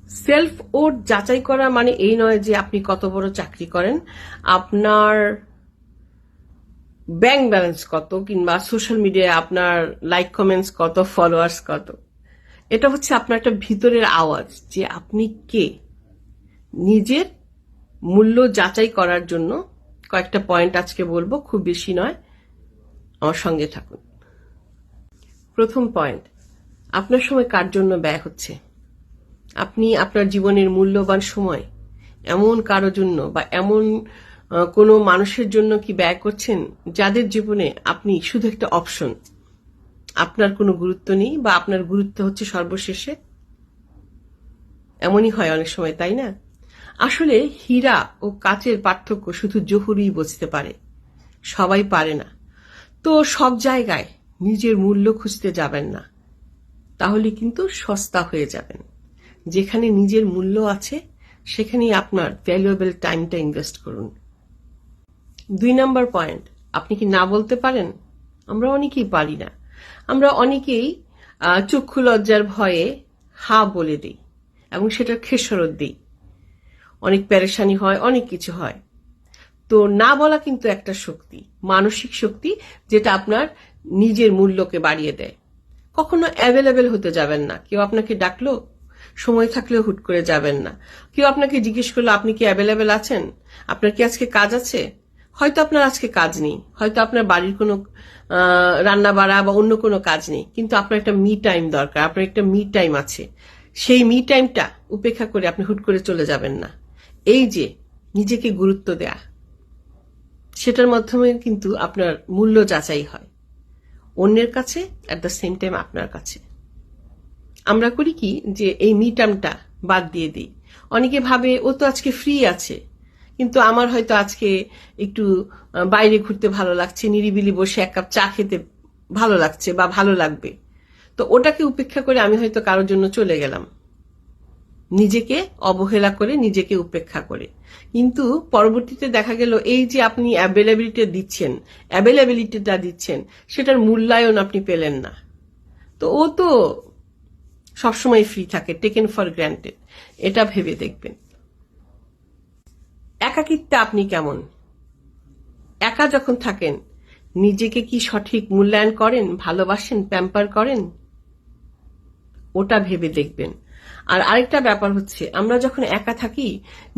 Self worth যাচাই করা মানে এই নয় যে আপনি কত বড় চাকরি করেন, আপনার ব্যাংক ব্যালেন্স কত, কিংবা সোশ্যাল মিডিয়ায় আপনার লাইক কমেন্টস কত, ফলোয়ার্স কত। এটা হচ্ছে আপনার একটা ভিতরের আওয়াজ যে আপনি কে। নিজের মূল্য যাচাই করার জন্য কয়েকটা পয়েন্ট আজকে বলবো, খুব বেশি নয়, আমার সঙ্গে থাকুন। প্রথম পয়েন্ট, আপনার সময় কার জন্য ব্যয় হচ্ছে? আপনি আপনার জীবনের মূল্যবান সময় এমন কারো জন্য বা এমন কোনো মানুষের জন্য কি ব্যয় করছেন যাদের জীবনে আপনি শুধু একটা অপশন, আপনার কোনো গুরুত্ব নেই বা আপনার গুরুত্ব হচ্ছে সর্বশেষে? এমনই হয় অনেক সময়, তাই না? আসলে হীরা ও কাচের পার্থক্য শুধু জহুরই বুঝতে পারে, সবাই পারে না। তো সব জায়গায় নিজের মূল্য খুঁজতে যাবেন না, তাহলে কিন্তু সস্তা হয়ে যাবেন। যেখানে নিজের মূল্য আছে সেখানেই আপনার ভ্যালুয়েবল টাইমটা ইনভেস্ট করুন। 2 নাম্বার পয়েন্ট, আপনি কি না বলতে পারেন? আমরা অনেকেই পারি না। আমরা অনেকেই চক্ষু লজ্জার ভয়ে হা বলে দিই এবং সেটার খেসারত দিই। অনেক পেরেশানি হয়, অনেক কিছু হয়। তো না বলা কিন্তু একটা শক্তি, মানসিক শক্তি, যেটা আপনার নিজের মূল্যকে বাড়িয়ে দেয়। কখনো অ্যাভেলেবেল হতে যাবেন না। কেউ আপনাকে ডাকলো, সময় থাকলেও হুট করে যাবেন না। কেউ আপনাকে জিজ্ঞেস করলো আপনি কি অ্যাভেলেবেল আছেন, আপনার কি আজকে কাজ আছে? হয়তো আপনার আজকে কাজ নেই, হয়তো আপনার বাড়ির কোনো রান্না বাড়া বা অন্য কোনো কাজ নেই, কিন্তু আপনার একটা মি টাইম দরকার, আপনার একটা মি টাইম আছে। সেই মি টাইমটা উপেক্ষা করে আপনি হুট করে চলে যাবেন না। এই যে নিজেকে গুরুত্ব দেয়া, সেটার মাধ্যমে কিন্তু আপনার মূল্য যাচাই হয় অন্যের কাছে, অ্যাট দ্য সেম টাইম আপনার কাছে। আমরা করি কি যে এই মি টাইমটা বাদ দিয়ে দিই। অনেকে ভাবে ও তো আজকে ফ্রি আছে, কিন্তু আমার হয়তো আজকে একটু বাইরে ঘুরতে ভালো লাগছে, নিরিবিলি বসে এক কাপ চা খেতে ভালো লাগছে বা ভালো লাগবে, তো ওটাকে উপেক্ষা করে আমি হয়তো কারোর জন্য চলে গেলাম, নিজেকে অবহেলা করে, নিজেকে উপেক্ষা করে। কিন্তু পরবর্তীতে দেখা গেল এই যে আপনি অ্যাভেলেবিলিটিটা দিচ্ছেন সেটার মূল্যায়ন আপনি পেলেন না। তো ও তো সবসময় ফ্রি থাকে, টেকেন ফর গ্রান্টেড। এটা ভেবে দেখবেন। একাকিত্বে আপনি কেমন? একা যখন থাকেন নিজেকে কি সঠিক মূল্যায়ন করেন, ভালোবাসেন, প্যাম্পার করেন? ওটা ভেবে দেখবেন। আর আরেকটা ব্যাপার হচ্ছে, আমরা যখন একা থাকি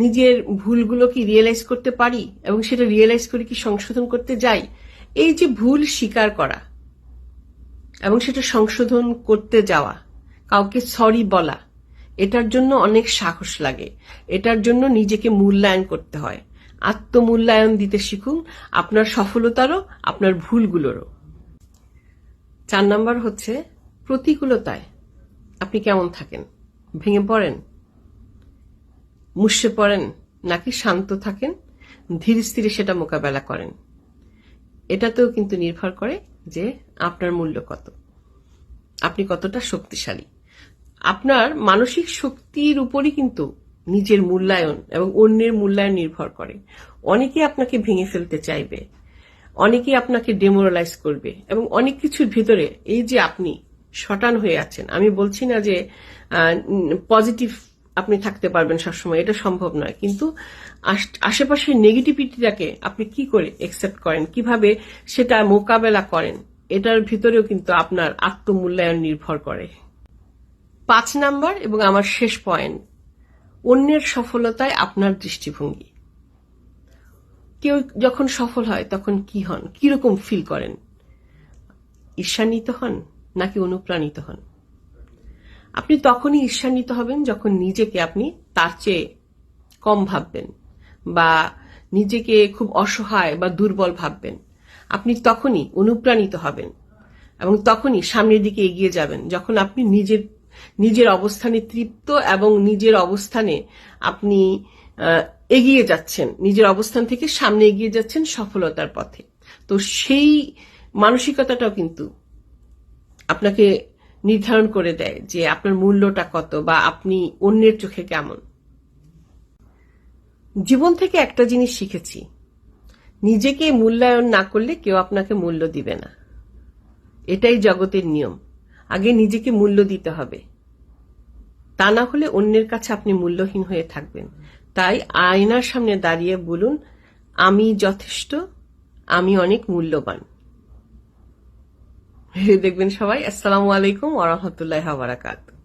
নিজের ভুলগুলো কি রিয়েলাইজ করতে পারি, এবং সেটা রিয়েলাইজ করে কি সংশোধন করতে যাই? এই যে ভুল স্বীকার করা এবং সেটা সংশোধন করতে যাওয়া, কাউকে সরি বলা, এটার জন্য অনেক সাহস লাগে। এটার জন্য নিজেকে মূল্যায়ন করতে হয়। আত্মমূল্যায়ন দিতে শিখুন, আপনার সফলতারও, আপনার ভুলগুলোরও। 4 নাম্বার হচ্ছে, প্রতিকূলতায় আপনি কেমন থাকেন? ভেঙে পড়েন, মুষড়ে পড়েন, নাকি শান্ত থাকেন, ধীরে স্থিরে সেটা মোকাবেলা করেন? এটাতেও কিন্তু নির্ভর করে যে আপনার মূল্য কত, আপনি কতটা শক্তিশালী। আপনার মানসিক শক্তির উপরই কিন্তু নিজের মূল্যায়ন এবং অন্যের মূল্যায়ন নির্ভর করে। অনেকে আপনাকে ভেঙে ফেলতে চাইবে, অনেকে আপনাকে ডেমোরালাইজ করবে, এবং অনেক কিছুর ভিতরে এই যে আপনি শটান হয়ে আছেন। আমি বলছি না যে পজিটিভ আপনি থাকতে পারবেন সবসময়, এটা সম্ভব নয়, কিন্তু আশেপাশের নেগেটিভিটিটাকে আপনি কি করে একসেপ্ট করেন, কিভাবে সেটা মোকাবেলা করেন, এটার ভিতরেও কিন্তু আপনার আত্মমূল্যায়ন নির্ভর করে। 5 নাম্বার এবং আমার শেষ পয়েন্ট, অন্যের সফলতায় আপনার দৃষ্টিভঙ্গি। কেউ যখন সফল হয় তখন কি হন, কিরকম ফিল করেন? ঈর্ষান্বিত হন নাকি অনুপ্রাণিত হন? আপনি তখনই ঈর্ষান্বিত হবেন যখন নিজেকে আপনি তার চেয়ে কম ভাববেন বা নিজেকে খুব অসহায় বা দুর্বল ভাববেন। আপনি তখনই অনুপ্রাণিত হবেন এবং তখনই সামনের দিকে এগিয়ে যাবেন যখন আপনি নিজের অবস্থানে তৃপ্ত এবং নিজের অবস্থানে আপনি এগিয়ে যাচ্ছেন, নিজের অবস্থান থেকে সামনে এগিয়ে যাচ্ছেন সফলতার পথে। তো সেই মানসিকতাটাও কিন্তু আপনাকে নির্ধারণ করে দেয় যে আপনার মূল্যটা কত বা আপনি অন্যের চোখে কেমন। জীবন থেকে একটা জিনিস শিখেছি, নিজেকে মূল্যায়ন না করলে কেউ আপনাকে মূল্য দিবে না। এটাই জগতের নিয়ম। আগে নিজেকে মূল্য দিতে হবে। তা না হলে অন্যের কাছে আপনি মূল্যহীন হয়ে থাকবেন। তাই আয়নার সামনে দাঁড়িয়ে বলুন, আমি যথেষ্ট, আমি অনেক মূল্যবান। দেখবেন সবাই। আসসালামু আলাইকুম ওয়া রাহমাতুল্লাহি ওয়া বারাকাতুহু।